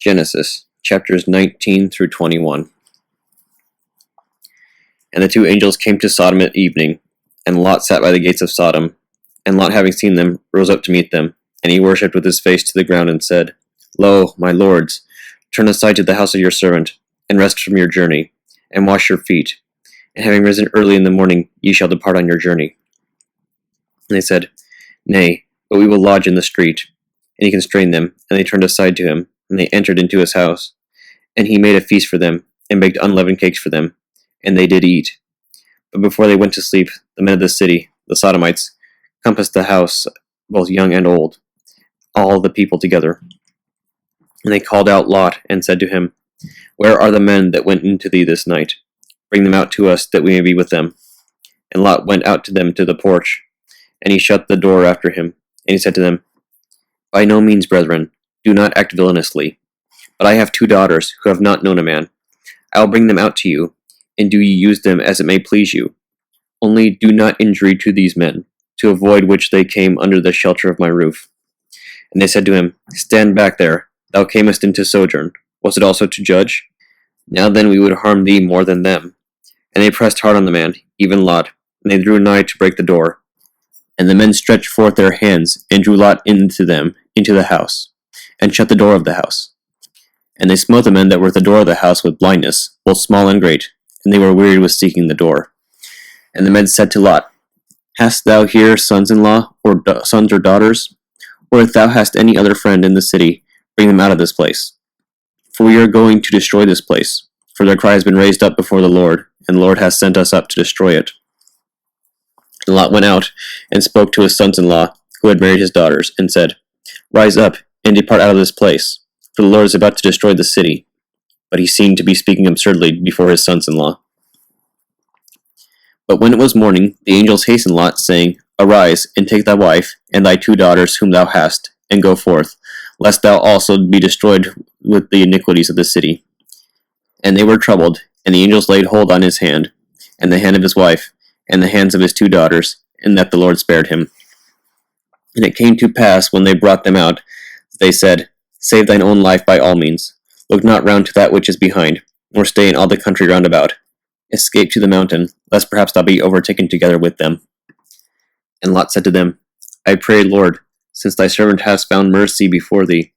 Genesis, chapters 19 through 21. And the two angels came to Sodom at evening, and Lot sat by the gates of Sodom. And Lot, having seen them, rose up to meet them, and he worshipped with his face to the ground, and said, Lo, my lords, turn aside to the house of your servant, and rest from your journey, and wash your feet. And having risen early in the morning, ye shall depart on your journey. And they said, Nay, but we will lodge in the street. And he constrained them, and they turned aside to him, and they entered into his house. And he made a feast for them, and baked unleavened cakes for them, and they did eat. But before they went to sleep, the men of the city, the Sodomites, compassed the house, both young and old, all the people together. And they called out Lot, and said to him, Where are the men that went into thee this night? Bring them out to us, that we may be with them. And Lot went out to them to the porch, and he shut the door after him. And he said to them, By no means, brethren, do not act villainously. But I have 2 daughters, who have not known a man. I will bring them out to you, and do ye use them as it may please you. Only do not injury to these men, to avoid which they came under the shelter of my roof. And they said to him, Stand back there, thou camest into sojourn. Was it also to judge? Now then we would harm thee more than them. And they pressed hard on the man, even Lot, and they drew nigh to break the door. And the men stretched forth their hands, and drew Lot into them, into the house, and shut the door of the house. And they smote the men that were at the door of the house with blindness, both small and great, and they were wearied with seeking the door. And the men said to Lot, Hast thou here sons-in-law, or sons or daughters? Or if thou hast any other friend in the city, bring them out of this place. For we are going to destroy this place, for their cry has been raised up before the Lord, and the Lord has sent us up to destroy it. And Lot went out, and spoke to his sons-in-law, who had married his daughters, and said, Rise up, and depart out of this place, for the Lord is about to destroy the city. But he seemed to be speaking absurdly before his sons-in-law. But when it was morning, the angels hastened Lot, saying, Arise, and take thy wife, and thy 2 daughters whom thou hast, and go forth, lest thou also be destroyed with the iniquities of the city. And they were troubled, and the angels laid hold on his hand, and the hand of his wife, and the hands of his 2 daughters, and that the Lord spared him. And it came to pass, when they brought them out, they said, Save thine own life by all means. Look not round to that which is behind, nor stay in all the country round about. Escape to the mountain, lest perhaps thou be overtaken together with them. And Lot said to them, I pray, Lord, since thy servant has found mercy before thee,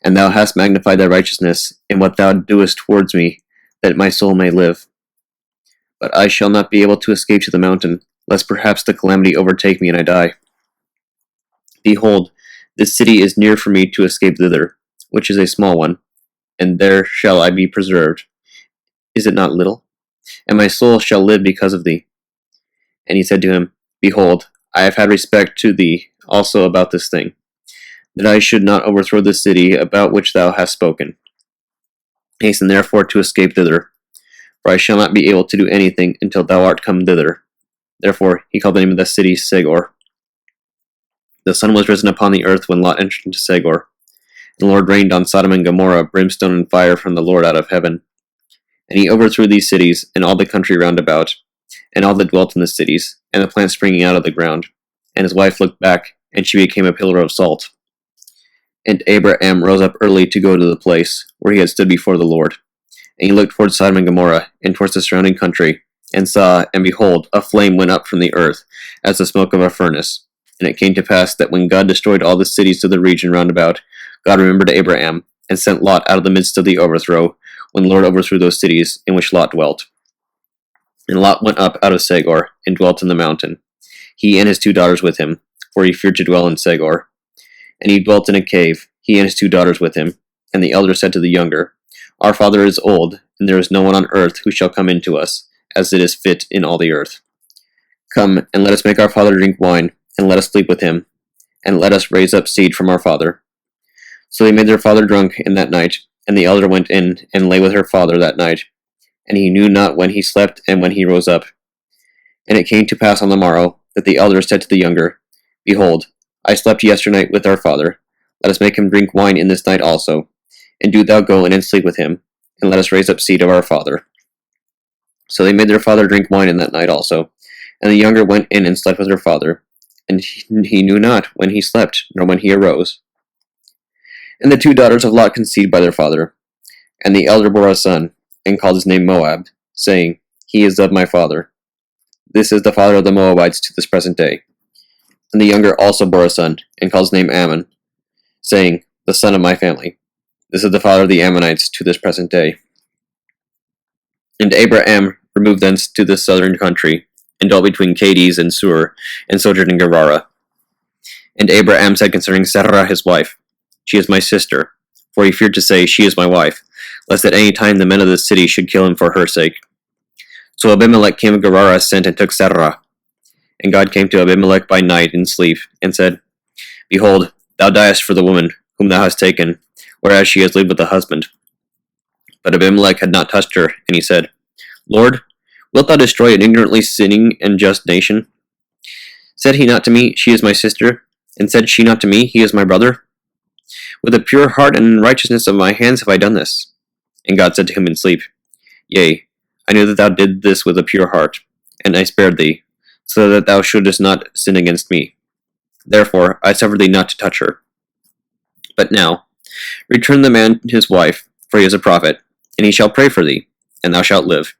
and thou hast magnified thy righteousness in what thou doest towards me, that my soul may live. But I shall not be able to escape to the mountain, lest perhaps the calamity overtake me and I die. Behold, this city is near for me to escape thither, which is a small one, and there shall I be preserved. Is it not little? And my soul shall live because of thee. And he said to him, Behold, I have had respect to thee also about this thing, that I should not overthrow the city about which thou hast spoken. Hasten therefore to escape thither, for I shall not be able to do anything until thou art come thither. Therefore he called the name of the city Segor. The sun was risen upon the earth when Lot entered into Segor. The Lord rained on Sodom and Gomorrah brimstone and fire from the Lord out of heaven. And he overthrew these cities, and all the country round about, and all that dwelt in the cities, and the plants springing out of the ground. And his wife looked back, and she became a pillar of salt. And Abraham rose up early to go to the place where he had stood before the Lord. And he looked towards Sodom and Gomorrah, and towards the surrounding country, and saw, and behold, a flame went up from the earth, as the smoke of a furnace. And it came to pass that when God destroyed all the cities of the region round about, God remembered Abraham, and sent Lot out of the midst of the overthrow, when the Lord overthrew those cities in which Lot dwelt. And Lot went up out of Segor, and dwelt in the mountain, he and his 2 daughters with him, for he feared to dwell in Segor. And he dwelt in a cave, he and his 2 daughters with him. And the elder said to the younger, Our father is old, and there is no one on earth who shall come in to us, as it is fit in all the earth. Come, and let us make our father drink wine, and let us sleep with him, and let us raise up seed from our father. So they made their father drunk in that night, and the elder went in, and lay with her father that night. And he knew not when he slept and when he rose up. And it came to pass on the morrow, that the elder said to the younger, Behold, I slept yesternight with our father. Let us make him drink wine in this night also. And do thou go in and sleep with him, and let us raise up seed of our father. So they made their father drink wine in that night also. And the younger went in and slept with her father. And he knew not when he slept, nor when he arose. And the 2 daughters of Lot conceived by their father. And the elder bore a son, and called his name Moab, saying, He is of my father. This is the father of the Moabites to this present day. And the younger also bore a son, and called his name Ammon, saying, The son of my family. This is the father of the Ammonites to this present day. And Abraham removed thence to the southern country, and dwelt between Cades and Sur, and sojourned in Gerar. And Abraham said concerning Sarah his wife, She is my sister, for he feared to say, She is my wife, lest at any time the men of the city should kill him for her sake. So Abimelech king of Gerar sent and took Sarah. And God came to Abimelech by night in sleep, and said, Behold, thou diest for the woman whom thou hast taken, whereas she has lived with a husband. But Abimelech had not touched her, and he said, Lord, wilt thou destroy an ignorantly sinning and just nation? Said he not to me, She is my sister? And said she not to me, He is my brother? With a pure heart and righteousness of my hands have I done this. And God said to him in sleep, Yea, I knew that thou did this with a pure heart, and I spared thee, so that thou shouldest not sin against me. Therefore I suffered thee not to touch her. But now, return the man his wife, for he is a prophet, and he shall pray for thee, and thou shalt live.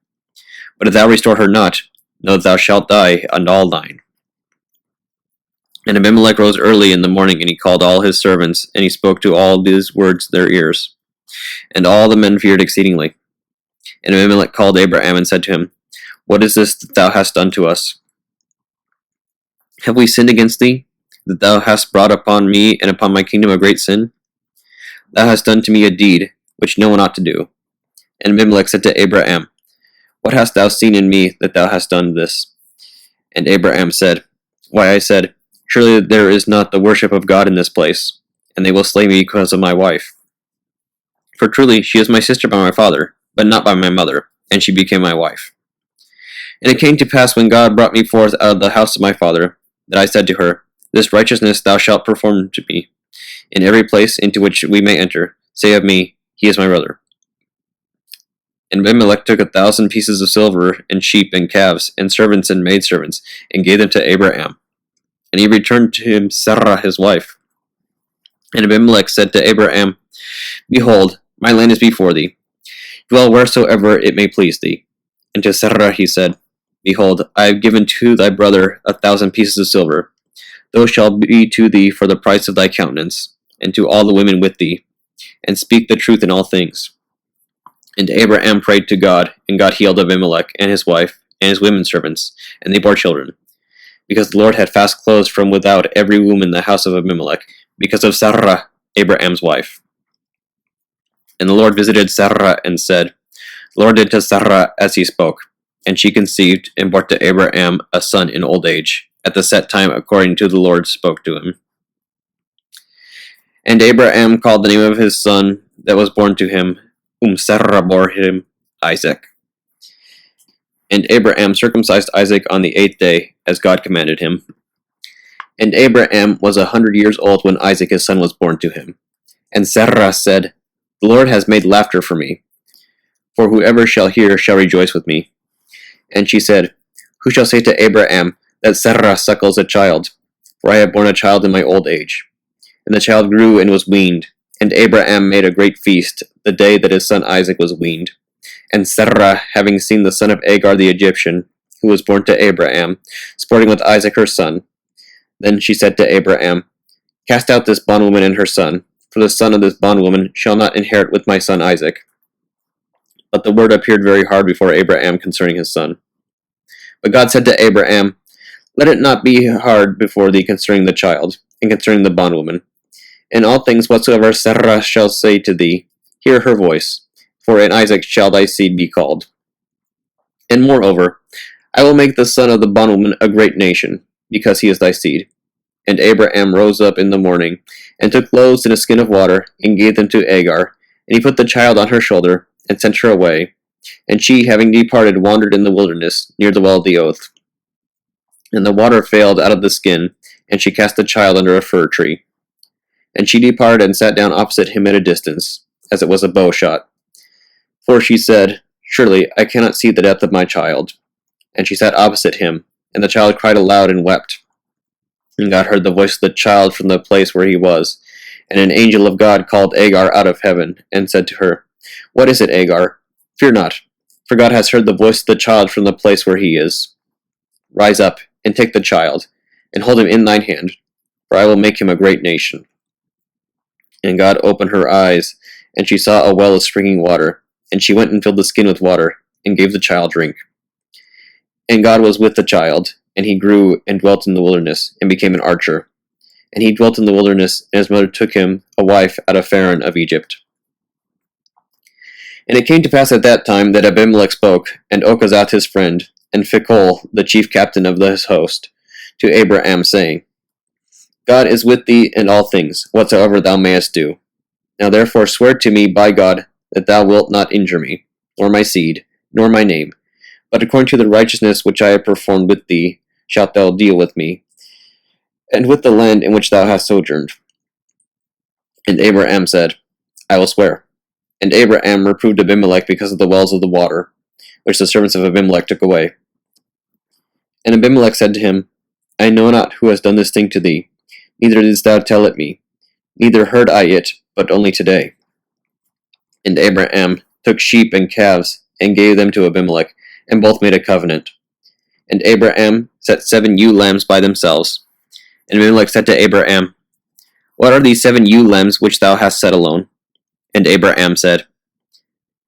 But if thou restore her not, know that thou shalt die, and all thine. And Abimelech rose early in the morning, and he called all his servants, and he spoke to all these words their ears. And all the men feared exceedingly. And Abimelech called Abraham, and said to him, What is this that thou hast done to us? Have we sinned against thee, that thou hast brought upon me and upon my kingdom a great sin? Thou hast done to me a deed, which no one ought to do. And Abimelech said to Abraham, What hast thou seen in me, that thou hast done this? And Abraham said, Why, I said, Surely there is not the worship of God in this place, and they will slay me because of my wife. For truly she is my sister by my father, but not by my mother, and she became my wife. And it came to pass when God brought me forth out of the house of my father, that I said to her, This righteousness thou shalt perform to me. In every place into which we may enter, say of me, He is my brother. And Abimelech took 1,000 pieces of silver, and sheep, and calves, and servants, and maidservants, and gave them to Abraham. And he returned to him Sarah his wife. And Abimelech said to Abraham, Behold, my land is before thee. Dwell wheresoever it may please thee. And to Sarah he said, Behold, I have given to thy brother 1,000 pieces of silver. Those shall be to thee for the price of thy countenance, and to all the women with thee, and speak the truth in all things. And Abraham prayed to God, and God healed Abimelech and his wife and his women servants, and they bore children, because the Lord had fast closed from without every womb in the house of Abimelech, because of Sarah, Abraham's wife. And the Lord visited Sarah and said, The Lord did to Sarah as he spoke, and she conceived and bore to Abraham a son in old age, at the set time according to the Lord spoke to him. And Abraham called the name of his son that was born to him, whom Sarah bore him, Isaac. And Abraham circumcised Isaac on the 8th day, as God commanded him. And Abraham was 100 years old when Isaac his son was born to him. And Sarah said, The Lord has made laughter for me, for whoever shall hear shall rejoice with me. And she said, Who shall say to Abraham that Sarah suckles a child? For I have borne a child in my old age. And the child grew and was weaned. And Abraham made a great feast the day that his son Isaac was weaned. And Sarah, having seen the son of Agar the Egyptian, who was born to Abraham, sporting with Isaac her son, then she said to Abraham, Cast out this bondwoman and her son, for the son of this bondwoman shall not inherit with my son Isaac. But the word appeared very hard before Abraham concerning his son. But God said to Abraham, Let it not be hard before thee concerning the child, and concerning the bondwoman. In all things whatsoever Sarah shall say to thee, hear her voice, for in Isaac shall thy seed be called. And moreover, I will make the son of the bondwoman a great nation, because he is thy seed. And Abraham rose up in the morning, and took loaves and a skin of water, and gave them to Agar, and he put the child on her shoulder, and sent her away. And she, having departed, wandered in the wilderness, near the well of the oath. And the water failed out of the skin, and she cast the child under a fir tree. And she departed and sat down opposite him at a distance, as it was a bow shot. For she said, Surely I cannot see the death of my child. And she sat opposite him, and the child cried aloud and wept. And God heard the voice of the child from the place where he was. And an angel of God called Agar out of heaven, and said to her, What is it, Agar? Fear not, for God has heard the voice of the child from the place where he is. Rise up, and take the child, and hold him in thine hand, for I will make him a great nation. And God opened her eyes, and she saw a well of springing water, and she went and filled the skin with water, and gave the child drink. And God was with the child, and he grew and dwelt in the wilderness, and became an archer. And he dwelt in the wilderness, and his mother took him a wife out of Pharaoh of Egypt. And it came to pass at that time that Abimelech spoke, and Ochazat his friend, and Phicol, the chief captain of his host, to Abraham, saying, God is with thee in all things, whatsoever thou mayest do. Now therefore swear to me by God that thou wilt not injure me, nor my seed, nor my name, but according to the righteousness which I have performed with thee, shalt thou deal with me, and with the land in which thou hast sojourned. And Abraham said, I will swear. And Abraham reproved Abimelech because of the wells of the water, which the servants of Abimelech took away. And Abimelech said to him, I know not who has done this thing to thee, neither didst thou tell it me, neither heard I it, but only today. And Abraham took sheep and calves, and gave them to Abimelech, and both made a covenant. And Abraham set 7 ewe lambs by themselves. And Abimelech said to Abraham, What are these 7 ewe lambs which thou hast set alone? And Abraham said,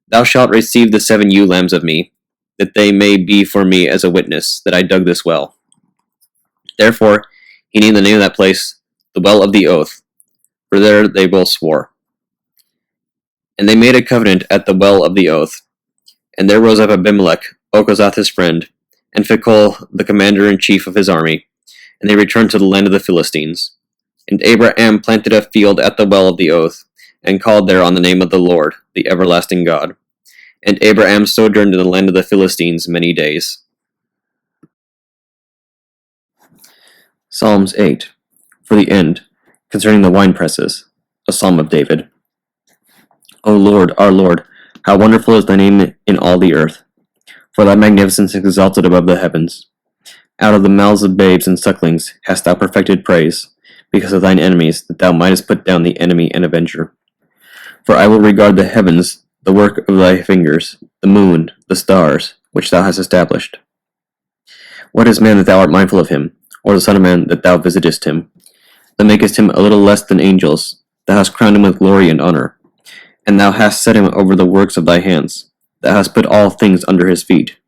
Thou shalt receive the 7 ewe lambs of me, that they may be for me as a witness that I dug this well. Therefore he named the name of that place the Well of the Oath, for there they both swore. And they made a covenant at the Well of the Oath. And there rose up Abimelech, Ochazat his friend, and Phicol the commander-in-chief of his army, and they returned to the land of the Philistines. And Abraham planted a field at the Well of the Oath, and called there on the name of the Lord, the everlasting God. And Abraham sojourned in the land of the Philistines many days. Psalms 8, for the end, concerning the winepresses, a psalm of David. O Lord, our Lord, how wonderful is thy name in all the earth, for thy magnificence is exalted above the heavens. Out of the mouths of babes and sucklings hast thou perfected praise, because of thine enemies, that thou mightest put down the enemy and avenger. For I will regard the heavens, the work of thy fingers, the moon, the stars, which thou hast established. What is man that thou art mindful of him, or the son of man that thou visitest him? Thou makest him a little less than angels, thou hast crowned him with glory and honor, and thou hast set him over the works of thy hands. Thou hast put all things under his feet,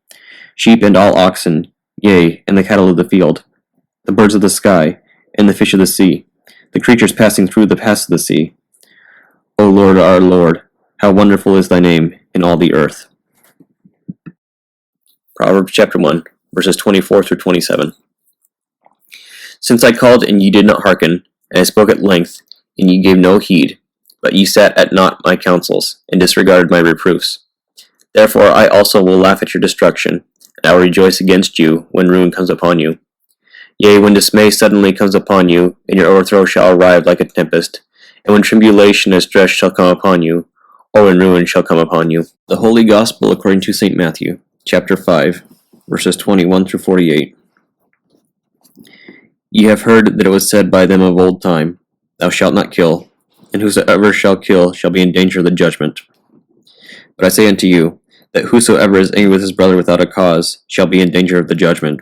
sheep and all oxen, yea, and the cattle of the field, the birds of the sky, and the fish of the sea, the creatures passing through the paths of the sea. O Lord, our Lord, how wonderful is thy name in all the earth. Proverbs chapter 1, verses 24 through 27. Since I called, and ye did not hearken, and I spoke at length, and ye gave no heed, but ye sat at naught my counsels, and disregarded my reproofs. Therefore I also will laugh at your destruction, and I will rejoice against you when ruin comes upon you. Yea, when dismay suddenly comes upon you, and your overthrow shall arrive like a tempest, and when tribulation and distress shall come upon you, or when ruin shall come upon you. The Holy Gospel according to St. Matthew, chapter 5, verses 21 through 48. Ye have heard that it was said by them of old time, Thou shalt not kill, and whosoever shall kill shall be in danger of the judgment. But I say unto you, that whosoever is angry with his brother without a cause shall be in danger of the judgment.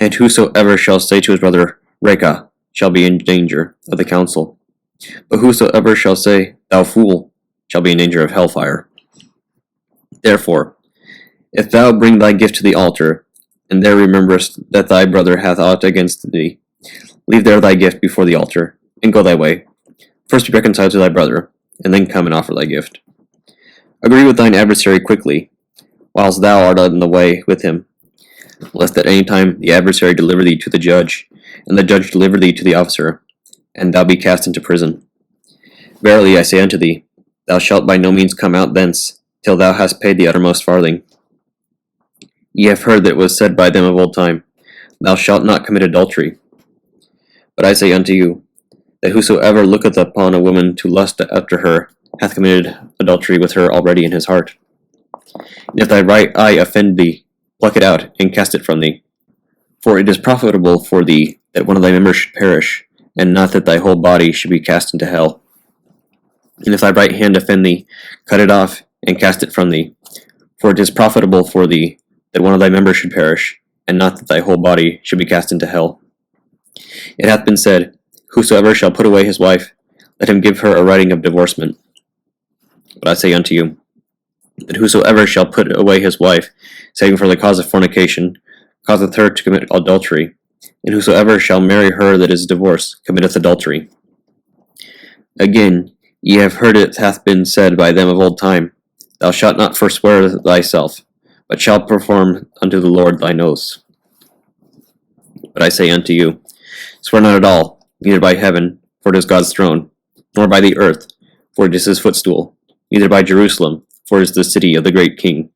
And whosoever shall say to his brother, Reka, shall be in danger of the council. But whosoever shall say, Thou fool, shall be in danger of hellfire. Therefore, if thou bring thy gift to the altar, and there rememberest that thy brother hath aught against thee, leave there thy gift before the altar, and go thy way. First be reconciled to thy brother, and then come and offer thy gift. Agree with thine adversary quickly, whilst thou art on the way with him, lest at any time the adversary deliver thee to the judge, and the judge deliver thee to the officer, and thou be cast into prison. Verily I say unto thee, thou shalt by no means come out thence, till thou hast paid the uttermost farthing. Ye have heard that it was said by them of old time, Thou shalt not commit adultery. But I say unto you, that whosoever looketh upon a woman to lust after her hath committed adultery with her already in his heart. And if thy right eye offend thee, pluck it out, and cast it from thee. For it is profitable for thee that one of thy members should perish, and not that thy whole body should be cast into hell. And if thy right hand offend thee, cut it off, and cast it from thee. For it is profitable for thee that one of thy members should perish, and not that thy whole body should be cast into hell. It hath been said, Whosoever shall put away his wife, let him give her a writing of divorcement. But I say unto you, that whosoever shall put away his wife, saving for the cause of fornication, causeth her to commit adultery, and whosoever shall marry her that is divorced committeth adultery. Again, ye have heard it hath been said by them of old time, Thou shalt not forswear thyself, but shalt perform unto the Lord thine oaths. But I say unto you, Swear not at all, neither by heaven, for it is God's throne, nor by the earth, for it is his footstool, neither by Jerusalem, for it is the city of the great King.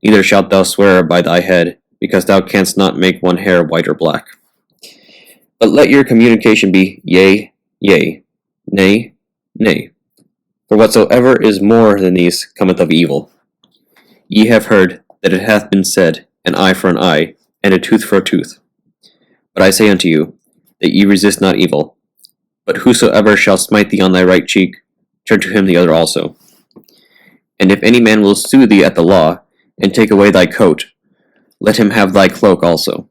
Neither shalt thou swear by thy head, because thou canst not make one hair white or black. But let your communication be yea, yea, nay, nay. For whatsoever is more than these cometh of evil. Ye have heard that it hath been said, An eye for an eye, and a tooth for a tooth. But I say unto you, that ye resist not evil. But whosoever shall smite thee on thy right cheek, turn to him the other also. And if any man will sue thee at the law, and take away thy coat, let him have thy cloak also.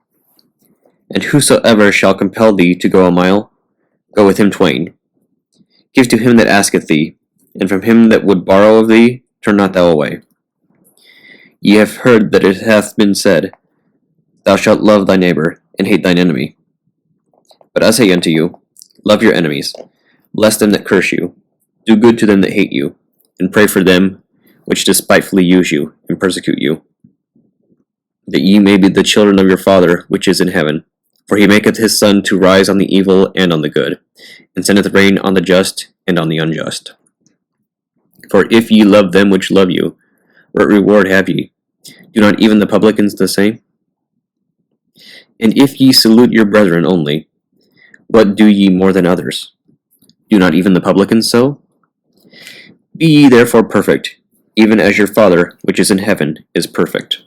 And whosoever shall compel thee to go a mile, go with him twain. Give to him that asketh thee, and from him that would borrow of thee, turn not thou away. Ye have heard that it hath been said, Thou shalt love thy neighbor, and hate thine enemy. But I say unto you, Love your enemies, bless them that curse you, do good to them that hate you, and pray for them which despitefully use you, and persecute you, that ye may be the children of your Father which is in heaven. For he maketh his sun to rise on the evil and on the good, and sendeth rain on the just and on the unjust. For if ye love them which love you, what reward have ye? Do not even the publicans the same? And if ye salute your brethren only, what do ye more than others? Do not even the publicans so? Be ye therefore perfect, even as your Father which is in heaven is perfect.